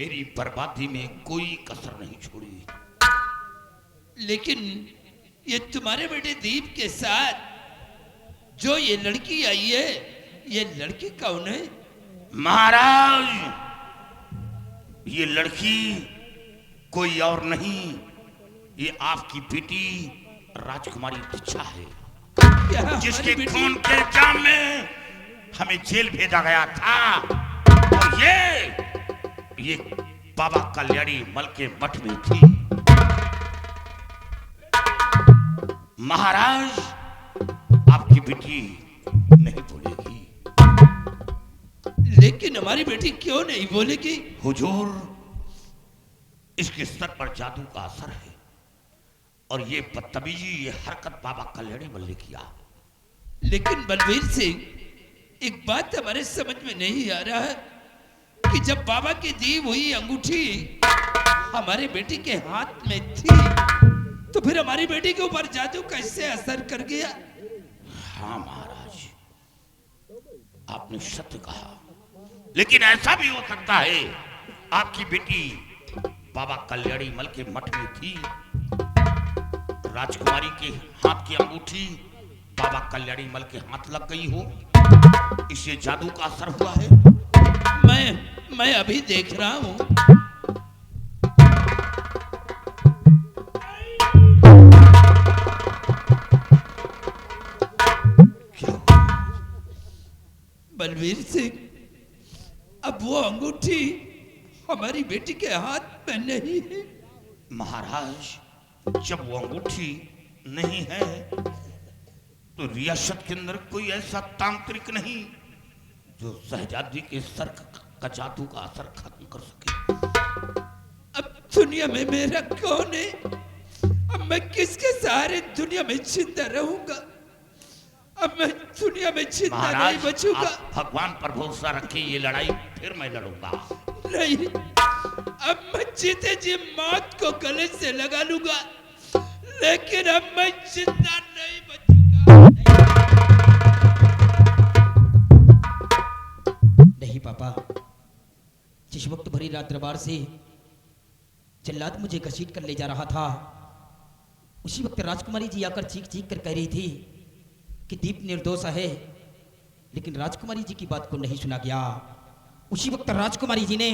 मेरी बर्बादी में कोई कसर नहीं छोड़ी। लेकिन ये तुम्हारे बेटे दीप के साथ जो ये लड़की आई है, ये लड़की कौन है? महाराज, ये लड़की कोई और नहीं, ये आपकी बेटी राजकुमारी दीक्षा है, जिसके खून के इल्जाम में हमें जेल भेजा गया था। और ये बाबा कल्याणी मल के मठ में थी। महाराज, आपकी बेटी नहीं बोलेगी। लेकिन हमारी बेटी क्यों नहीं बोलेगी? हुजूर, इसके सर पर जादू का असर है और ये बदतमीजी, ये हरकत बाबा कल्याणी मल ने किया। लेकिन बलवीर सिंह, एक बात हमारे समझ में नहीं आ रहा है कि जब बाबा की दी हुई अंगूठी हमारे बेटी के हाथ में थी, तो फिर हमारी बेटी के ऊपर जादू कैसे असर कर गया? हाँ महाराज, आपने सत्य कहा, लेकिन ऐसा भी हो सकता है आपकी बेटी बाबा कल्याणी मल के मठ में थी, राजकुमारी के हाथ की अंगूठी बाबा कल्याणी मल के हाथ लग गई हो, इससे जादू का असर हुआ है। मैं अभी देख रहा हूं। बलवीर सिंह, अब वो अंगूठी हमारी बेटी के हाथ में नहीं है। महाराज, जब वो अंगूठी नहीं है तो रियासत के अंदर कोई ऐसा तांत्रिक नहीं जो शहजादी के सर का जादू का असर खत्म कर सके। अब दुनिया में मेरा कौन है? अब मैं किसके सहारे दुनिया में जिंदा रहूंगा? अब मैं दुनिया में जिंदा नहीं बचूंगा। भगवान पर भरोसा रखिए, ये लड़ाई फिर मैं लड़ूंगा। नहीं, अब मैं जीते जी मौत को गले से लगा लूंगा, लेकिन अब मैं जिंदा नहीं बचूंगा। नहीं पापा, जिस वक्त भरी रात दरबार से जल्लाद मुझे घसीट कर ले जा रहा था, उसी वक्त राजकुमारी जी आकर चीख चीख कर कह रही थी कि दीप निर्दोष है, लेकिन राजकुमारी जी की बात को नहीं सुना गया। उसी वक्त राजकुमारी जी ने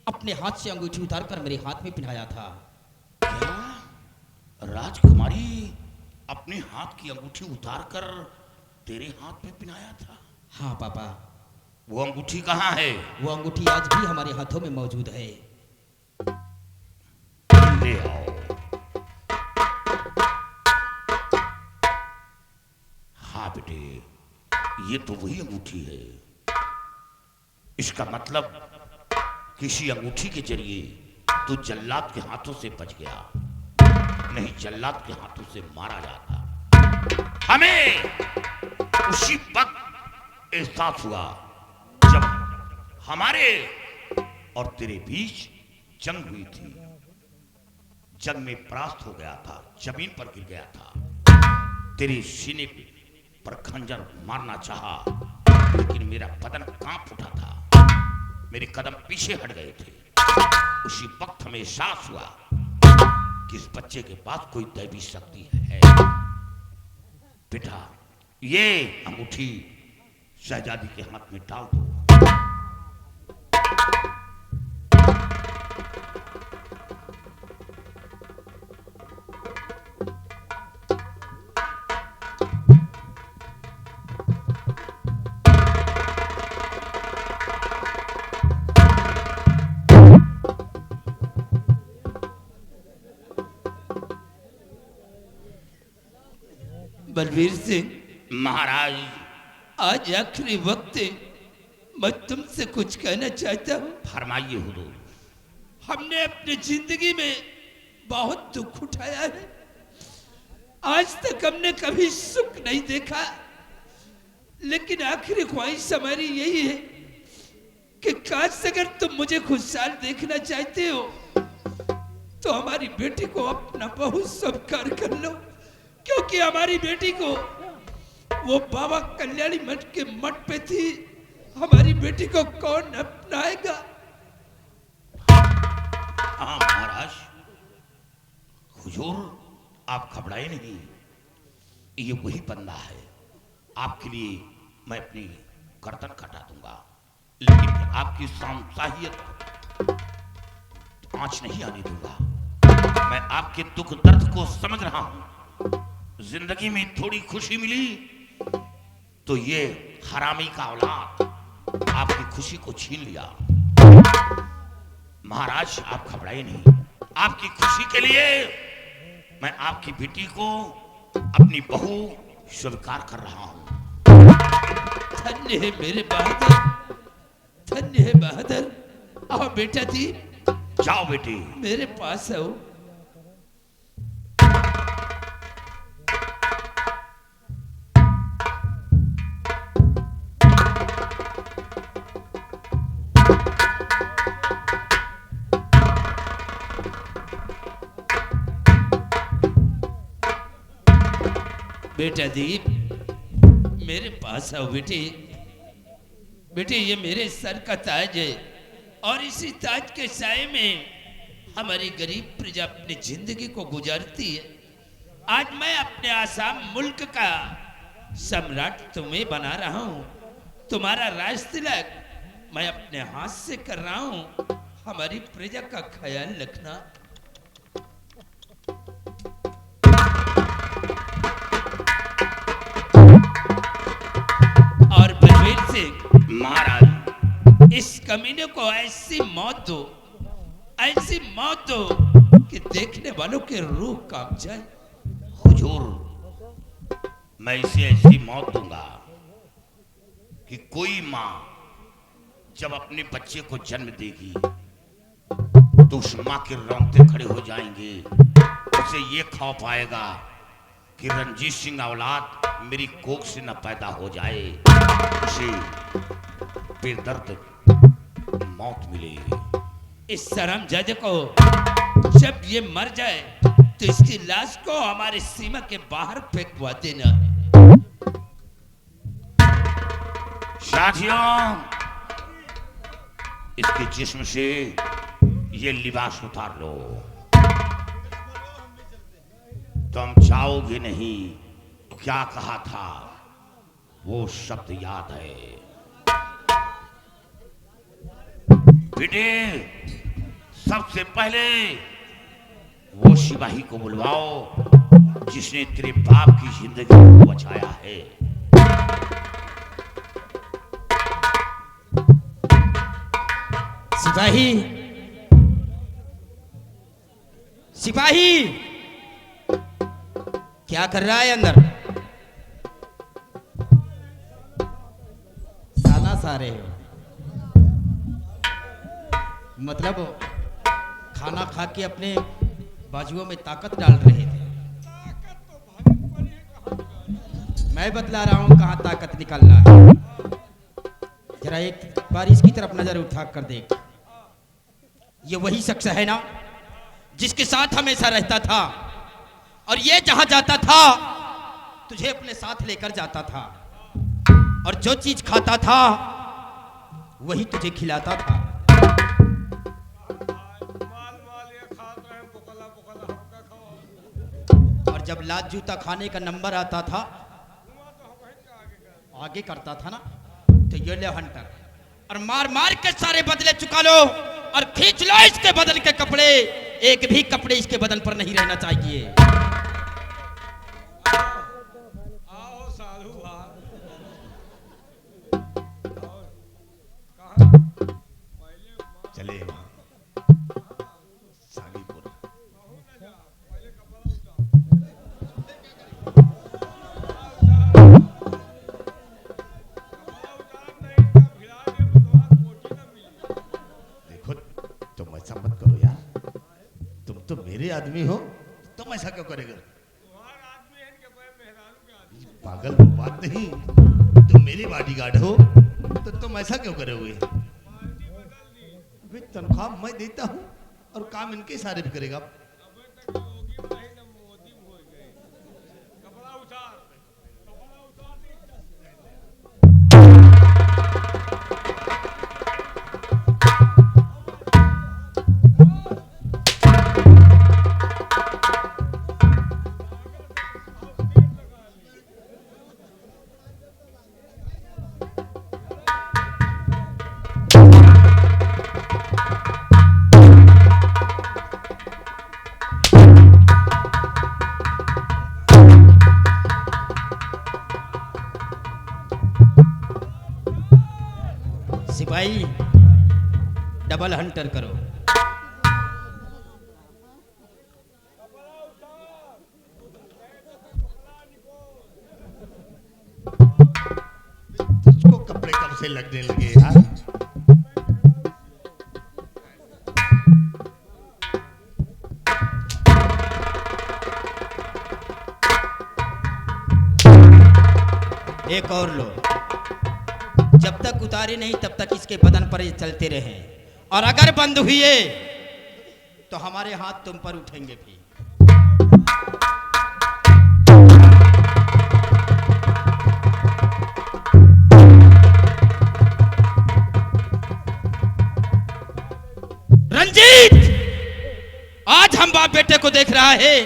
अपने हाथ से अंगूठी उतारकर मेरे हाथ में पहनाया था। क्या राजकुमारी अपने हाथ की अंगूठी उतारकर तेरे हाथ में पहनाया था? हाँ पापा। वो अंगूठी कहाँ है? वो अंगूठी आज भी हमारे हाथों में मौजूद है। ले आओ। हाँ बेटे, ये तो वही अंगूठी है। इसका मतलब किसी अंगूठी के जरिए तू जल्लाद के हाथों से बच गया, नहीं जल्लाद के हाथों से मारा जाता। हमें उसी वक्त एहसास हुआ जब हमारे और तेरे बीच जंग हुई थी। जंग में परास्त हो गया था, जमीन पर गिर गया था। तेरे सीने पर खंजर मारना चाहा, लेकिन मेरा बदन कांप उठा था, मेरे कदम पीछे हट गए थे। उसी वक्त हमें एहसास हुआ कि इस बच्चे के पास कोई दैवी शक्ति है। बेटा, ये अंगूठी शहजादी के हाथ में डाल दो। बलवीर सिंह महाराज, आज आखिरी वक्त है, मैं तुमसे कुछ कहना चाहता हूँ। फरमाइए हुजूर। हमने अपनी जिंदगी में बहुत दुख उठाया है, आज तक हमने कभी सुख नहीं देखा, लेकिन आखिरी ख्वाहिश हमारी यही है कि काश अगर तुम मुझे खुशहाल देखना चाहते हो तो हमारी बेटी को अपना बहू स्वीकार कर लो, क्योंकि हमारी बेटी को वो बाबा कल्याणी मठ के मठ पे थी, हमारी बेटी को कौन अपनाएगा? हाँ महाराज, हुजूर आप घबराए नहीं, ये वही बंदा है। आपके लिए मैं अपनी गर्दन कटा दूंगा, लेकिन आपकी सामसाहियत आंच नहीं आने दूंगा। मैं आपके दुख दर्द को समझ रहा हूं। जिंदगी में थोड़ी खुशी मिली तो ये हरामी का औलाद आपकी खुशी को छीन लिया। महाराज आप घबराए नहीं, आपकी खुशी के लिए मैं आपकी बेटी को अपनी बहू स्वीकार कर रहा हूं। धन्य है मेरे बहादुर, धन्य है बहादुर। आओ बेटा जी, जाओ बेटी, मेरे पास आओ। बेटा दीप, मेरे पास आओ बेटे। बेटे ये मेरे सर का ताज है और इसी ताज के साए में हमारी गरीब प्रजा अपनी जिंदगी को गुजारती है। आज मैं अपने आसाम मुल्क का सम्राट तुम्हें बना रहा हूं। तुम्हारा राज तिलक मैं अपने हाथ से कर रहा हूं। हमारी प्रजा का ख्याल रखना। और बलवीर सिंह महाराज, इस कमीने को ऐसी मौत दो, ऐसी मौत दो कि देखने वालों के रूह कांप जाए। हुजूर मैं इसे ऐसी मौत दूंगा कि कोई माँ जब अपने बच्चे को जन्म देगी तो उस माँ के रोंगटे खड़े हो जाएंगे। उसे ये खौफ आएगा कि रणजीत सिंह औलाद मेरी कोख से न पैदा हो जाए, उसे बेदर्द मौत मिलेगी। इस शर्मजादे को जब ये मर जाए तो इसकी लाश को हमारे सीमा के बाहर फेंकवा देना। साथियों, इसके जिस्म से ये लिबास उतार लो। तुम चाहोगे नहीं, क्या कहा था वो शब्द याद है बेटे। सबसे पहले वो सिपाही को बुलवाओ जिसने तेरे बाप की जिंदगी को बचाया है। सिपाही, सिपाही क्या कर रहा है अंदर? साला सारे हो, मतलब खाना खा के अपने बाजुओं में ताकत डाल रहे थे। मैं बतला रहा हूं कहां ताकत निकालना है। जरा एक बार इसकी तरफ नजर उठा कर देख। ये वही शख्स है ना जिसके साथ हमेशा रहता था, और ये जहां जाता था तुझे अपने साथ लेकर जाता था, और जो चीज खाता था वही तुझे खिलाता था। और जब लात जूता खाने का नंबर आता था आगे करता था ना, तो ये ले हंटर, और मार मार के सारे बदले चुका लो और खींच लो इसके बदन के कपड़े। एक भी कपड़े इसके बदन पर नहीं रहना चाहिए। आओ साधु चले सागीपुर। देखो तुम ऐसा मत करो यार, तुम तो मेरे आदमी हो, तुम ऐसा क्यों करेगा? पागल वो बात नहीं, तुम मेरे बॉडीगार्ड हो तो तुम ऐसा क्यों करोगे? अबे तनख्वाह मैं देता हूँ और काम इनके सारे भी करेगा। सरेंडर करो। तुझको कपड़े कब से लगने लगे यार? एक और लो, जब तक उतारे नहीं तब तक इसके बदन पर ये चलते रहे, और अगर बंद हुए तो हमारे हाथ तुम पर उठेंगे भी। रंजीत, आज हम बाप बेटे को देख रहा है,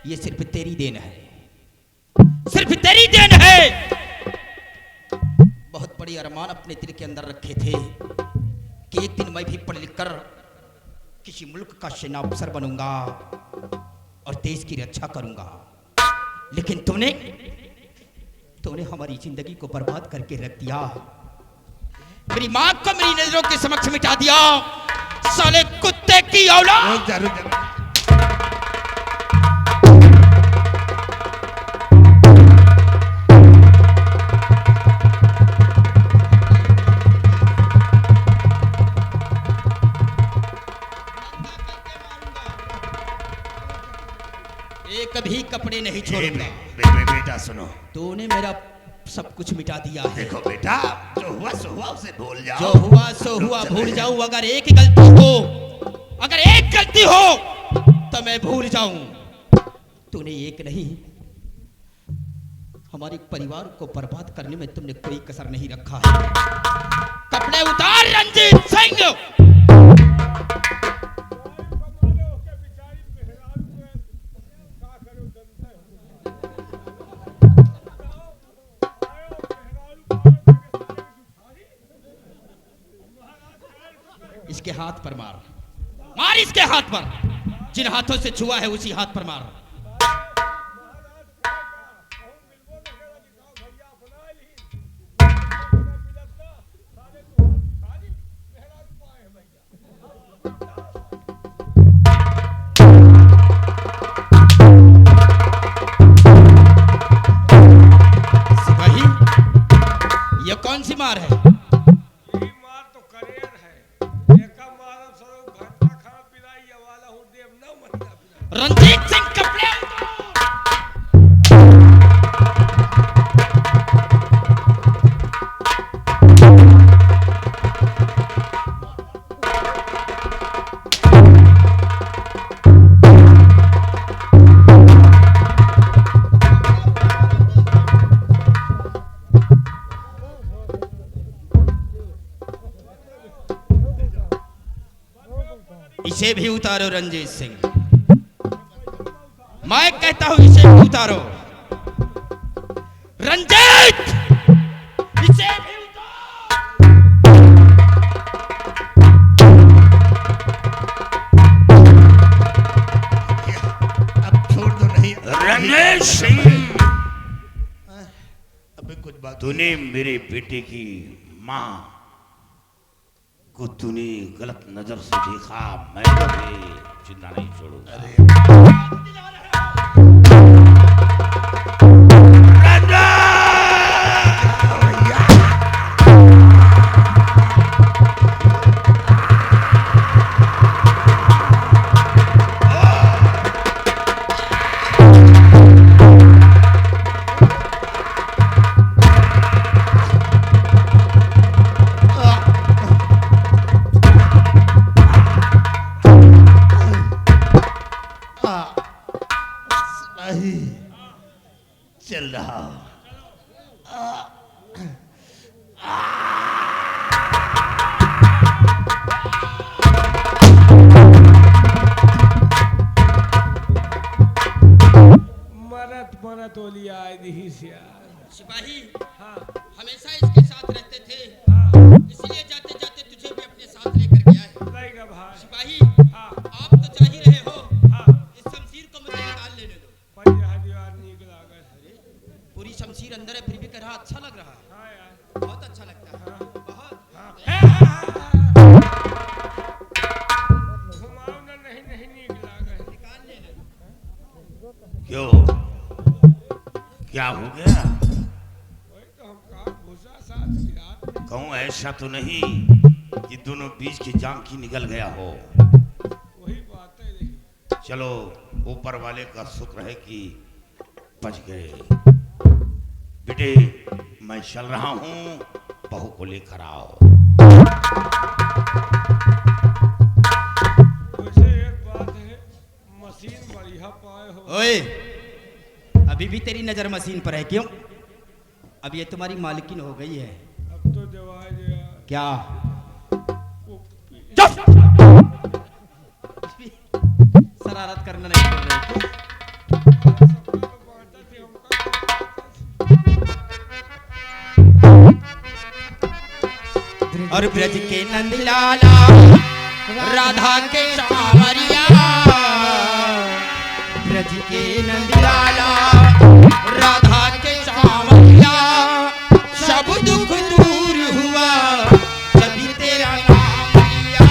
ये सिर्फ तेरी देन है, सिर्फ तेरी देन है। बहुत बड़ी अरमान अपने दिल के अंदर रखे थे कि एक दिन मैं भी पढ़ लिख कर किसी मुल्क का सेना अफसर बनूंगा और देश की रक्षा करूंगा, लेकिन तुमने हमारी जिंदगी को बर्बाद करके रख दिया, मेरी मां को मेरी नजरों के समक्ष मिटा दिया। साले कुत्ते की औलाद। रुक जा। एक भी कपड़े नहीं छोड़ूंगा। बेटा सुनो, तूने मेरा सब कुछ मिटा दिया है। देखो बेटा, जो हुआ सो हुआ, उसे भूल जाओ। जो हुआ सो हुआ भूल जाऊं। अगर एक गलती हो तो मैं भूल जाऊं। तूने एक नहीं, हमारे परिवार को बर्बाद करने में तुमने कोई कसर नहीं रखा है। कपड़े उतार रंजीत सिंह। इसके हाथ पर मार इसके हाथ पर, जिन हाथों से छुआ है उसी हाथ पर मार। सिपाही, ये कौन सी मार है? रंजीत सिंह, कपड़े इसे भी उतारो रंजीत सिंह। मैं कहता हूं इसे भी उतारो। रंजीत, इसे भी उतारो। अब छोड़ दो। नहीं रमेश सिंह, अबे कुछ बात। तूने मेरे बेटे की माँ को तूने गलत नजर से देखा, मैं तुम्हें जिंदा नहीं छोड़ूंगा। चल रहा। मरत ओलिया सिपाही, हाँ हमेशा इसके साथ रहते थे, हाँ इसलिए जाते जाते तुझे भी अपने साथ लेकर गया है। लाएगा भाई। सिपाही, हाँ आप तो जा ही रहे हो, हाँ इस शमशीर को मुझे निकाल लेने दो। पंजा दीवार निकला गए। पूरी शमशीर अंदर है, फिर भी कह रहा अच्छा लग रहा है। हाँ यार, बहुत अच्छा लगता है, हाँ बहुत। हाँ क्या हो गया? वही तो हम कहा भूसा साथ गिरा। कहूँ ऐसा तो नहीं कि दोनों बीच की जान की निकल गया हो। वही बात है देखिए। चलो ऊपर वाले का शुक्र है कि बच गए। बेटे मैं चल रहा हूँ, बहू को लेकर आओ। वैसे एक बात है, मशीन बढ़िया पाए हो। ओए, अभी भी तेरी नजर मशीन पर है क्यों? अब ये तुम्हारी मालकिन हो गई है। अब तो जवाब दिया। क्या? वो शरारत करना नहीं कर रहे? सपना तो बांटा थी हमका। और ब्रज के नंदलाला राधा के सावरिया, ब्रज के नंदलाला राधा के सावरिया, सब दुख दूर हुआ जब तेरा नाम लिया।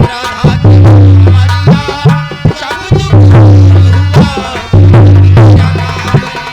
राधा के सावरिया, सब दुख दूर हुआ तेरा नाम लिया।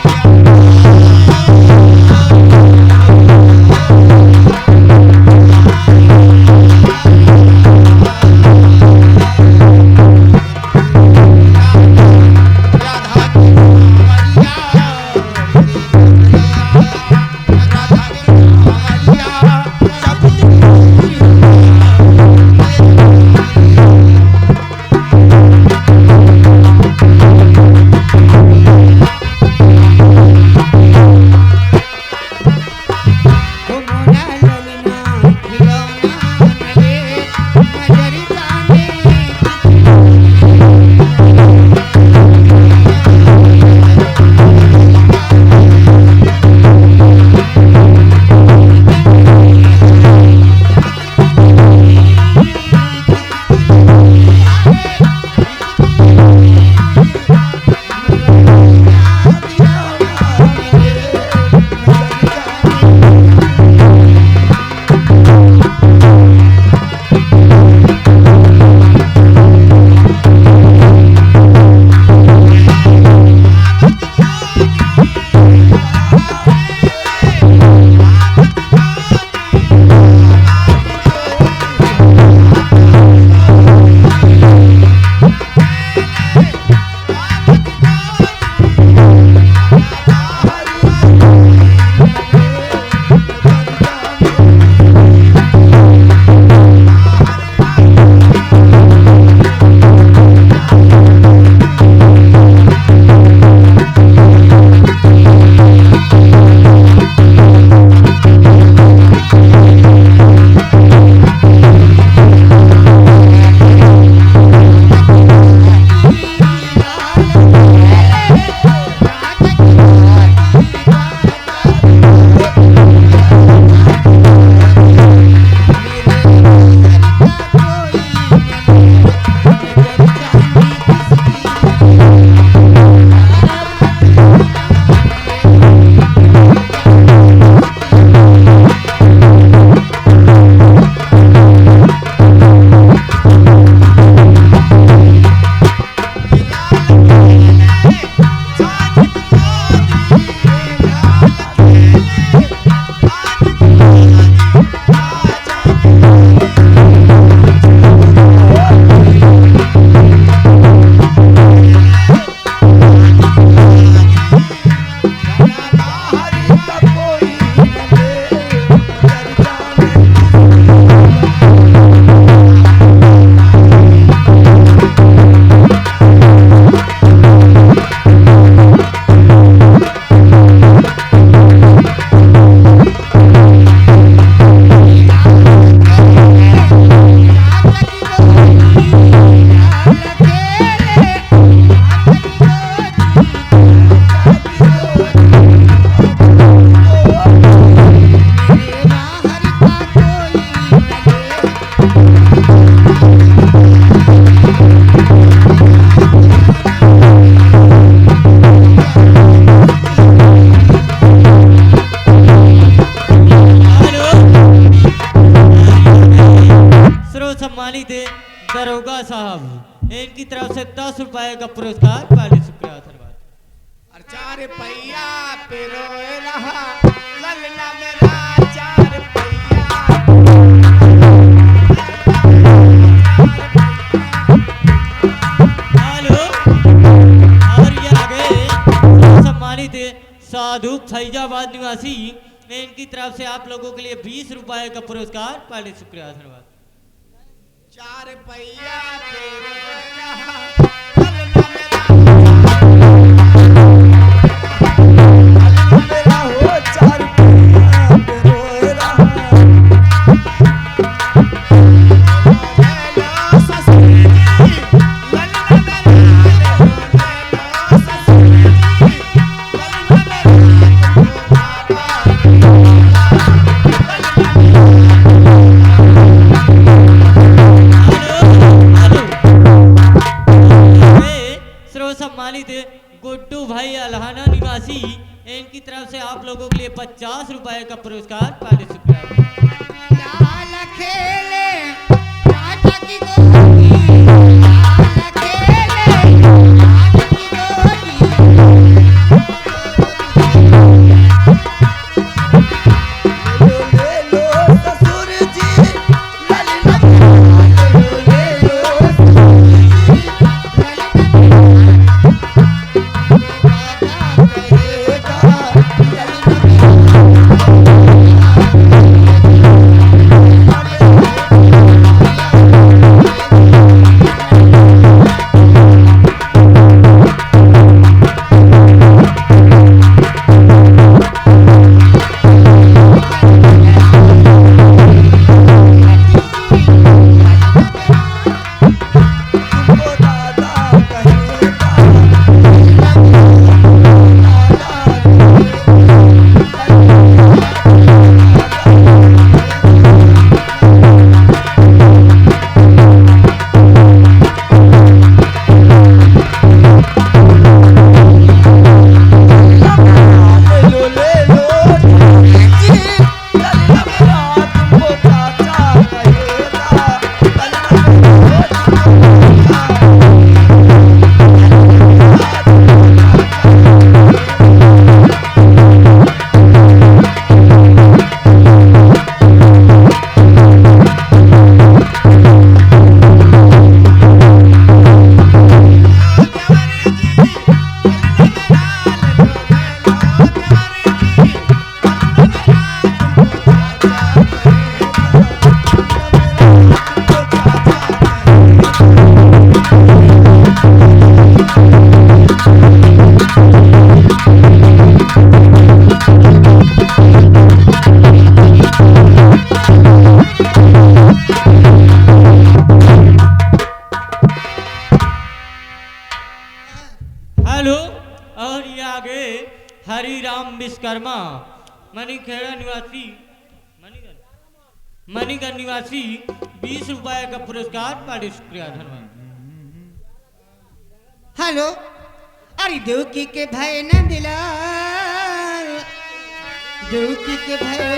दरोगा साहब इनकी तरफ से 10 रुपए का पुरस्कार पाली शुक्रिया धन्यवाद। और 4 पैया पे रोए रहा ललना मेरा 4 पैया। हेलो और ये आगे सम्मानित साधु फैजाबाद निवासी इनकी तरफ से आप लोगों के लिए 20 रुपए का पुरस्कार पाली शुक्रिया धन्यवाद। 4 पैया पे रोए रहा ललना मेरा हो 4 पैया पे रोए रहा। सम्मानित गुड्डू भाई अलहाना निवासी इनकी तरफ से आप लोगों के लिए 50 रुपए का पुरस्कार पाली शुक्रिया। लाल खेले राजा की गोरी लाल खेले राजा की गोरी ले लो ससुर जी ललना ले लो हरिराम विश्वकर्मा मणिखेड़ा निवासी मणिगढ़ निवासी 20 रुपए का पुरस्कार पाली शुक्रिया धन्यवाद। हेलो अरे दुखी के भय न दिला दुखी के भय